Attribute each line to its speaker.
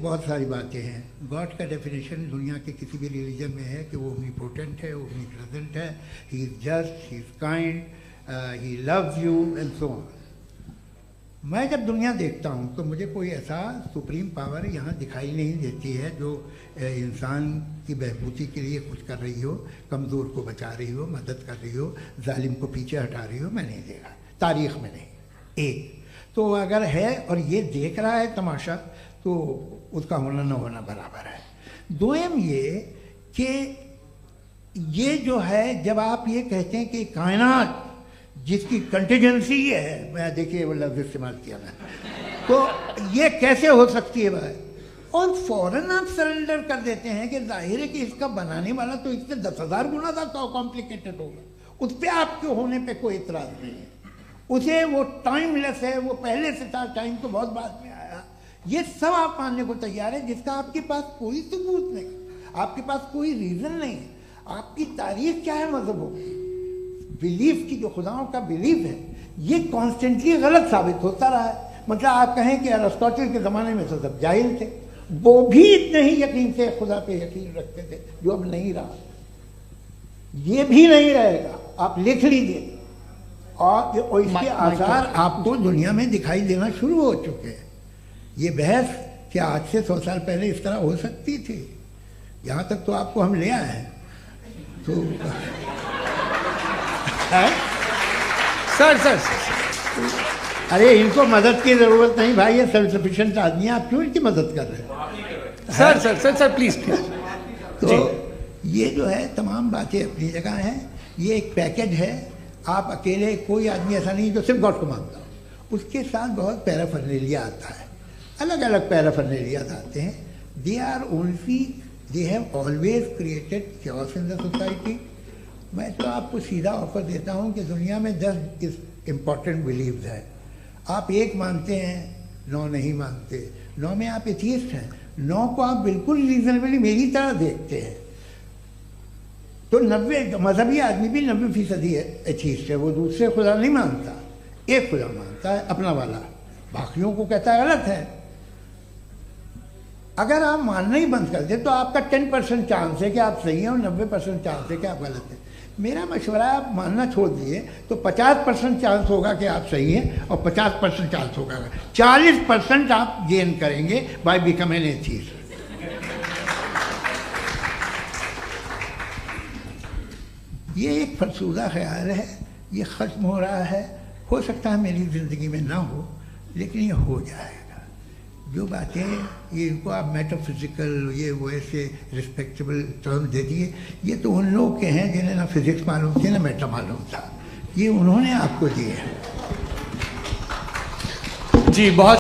Speaker 1: بہت ساری باتیں ہیں. گاڈ کا ڈیفینیشن دنیا کے کسی بھی ریلیجن میں ہے کہ وہ اومنی پوٹنٹ ہے, اومنی پریزنٹ ہے, he is just, he is kind, he loves you and so on. میں جب دنیا دیکھتا ہوں تو مجھے کوئی ایسا سپریم پاور یہاں دکھائی نہیں دیتی ہے جو انسان کی بہبودی کے لیے کچھ کر رہی ہو, کمزور کو بچا رہی ہو, مدد کر رہی ہو, ظالم کو پیچھے ہٹا رہی ہو. میں نہیں دیکھا, تاریخ میں نہیں. ایک تو اگر ہے اور یہ دیکھ رہا ہے تماشا تو اس کا ہونا نہ ہونا برابر ہے. دوم یہ کہ یہ جو ہے جب آپ یہ کہتے ہیں کہ کائنات جس کی کنٹیجنسی ہے, میں دیکھیے وہ لفظ استعمال کیا میں, تو یہ کیسے ہو سکتی ہے بھائی, اور فوراً آپ سرنڈر کر دیتے ہیں کہ ظاہر ہے کہ اس کا بنانے والا تو اس سے 10,000 گنا زیادہ کمپلیکیٹڈ ہوگا. اس پہ آپ کے ہونے پہ کوئی اعتراض نہیں ہے. اسے وہ ٹائم لیس ہے, وہ پہلے سے تھا, ٹائم تو بہت بعد میں آیا. یہ سب آپ ماننے کو تیار ہے جس کا آپ کے پاس کوئی ثبوت نہیں, آپ کے پاس کوئی ریزن نہیں ہے. آپ کی تاریخ کیا ہے مذہبوں کی, بلیف کی, جو خداؤں کا بلیف ہے, یہ کانسٹنٹلی غلط ثابت ہوتا رہا ہے. مطلب آپ کہیں کہ ارسطاطل کے زمانے میں تو سب جاہل تھے, وہ بھی اتنے ہی یقین سے خدا پہ یقین رکھتے تھے جو اب نہیں رہا. یہ بھی نہیں رہے گا, آپ لکھ لیجیے. اور اس کے آثار آپ کو دنیا میں دکھائی دینا شروع ہو چکے ہیں. یہ بحث کیا آج سے 100 سال پہلے اس طرح ہو سکتی تھی؟ یہاں تک تو آپ کو ہم لے آئے ہیں. تو
Speaker 2: سر
Speaker 1: ارے ان کو مدد کی ضرورت نہیں بھائی, یہ سیلف سفیشینٹ آدمی ہے, آپ کیوں ان کی مدد کر رہے ہیں؟
Speaker 2: Sir please.
Speaker 1: تو یہ جو ہے تمام باتیں اپنی جگہ ہیں. یہ ایک پیکج ہے. آپ اکیلے, کوئی آدمی ایسا نہیں جو صرف گاڈ کو مانتا ہو. اس کے ساتھ بہت پیرافرنیلیا آتا ہے, الگ الگ پیرافرنیلیاز آتے ہیں. they have always created chaos in the society. میں تو آپ کو سیدھا آفر دیتا ہوں کہ دنیا میں 10 امپورٹنٹ بلیوز ہیں. آپ ایک مانتے ہیں, 9 نہیں مانتے. 9 میں آپ ایتھیسٹ ہیں, 9 کو آپ بالکل ریزنیبلی میری طرح دیکھتے ہیں. تو 90 مذہبی آدمی بھی 90% ایتھیسٹ ہے. وہ دوسرے خدا نہیں مانتا, ایک خدا مانتا ہے اپنا والا, باقیوں کو کہتا ہے غلط ہے. اگر آپ ماننا ہی بند کر دیں تو آپ کا 10% چانس ہے کہ آپ صحیح ہیں اور 90% چانس ہے کہ آپ غلط ہیں. میرا مشورہ ہے آپ ماننا چھوڑ دیے تو 50% چانس ہوگا کہ آپ صحیح ہیں اور 50% چانس ہوگا, 40% آپ گین کریں گے بائی بیکم این ایتھیسٹ. یہ ایک فرسودہ خیال ہے, یہ ختم ہو رہا ہے. ہو سکتا ہے میری زندگی میں نہ ہو, لیکن یہ ہو جائے گا. جو باتیں یہ ان کو آپ میٹا فزیکل یہ وہ ایسے رسپیکٹیبل ٹرم دے دیے, یہ تو ان لوگ کے ہیں جنہیں نہ فزکس معلوم تھی نہ میٹا معلوم تھا. یہ انہوں نے آپ کو دیے.
Speaker 2: جی بہت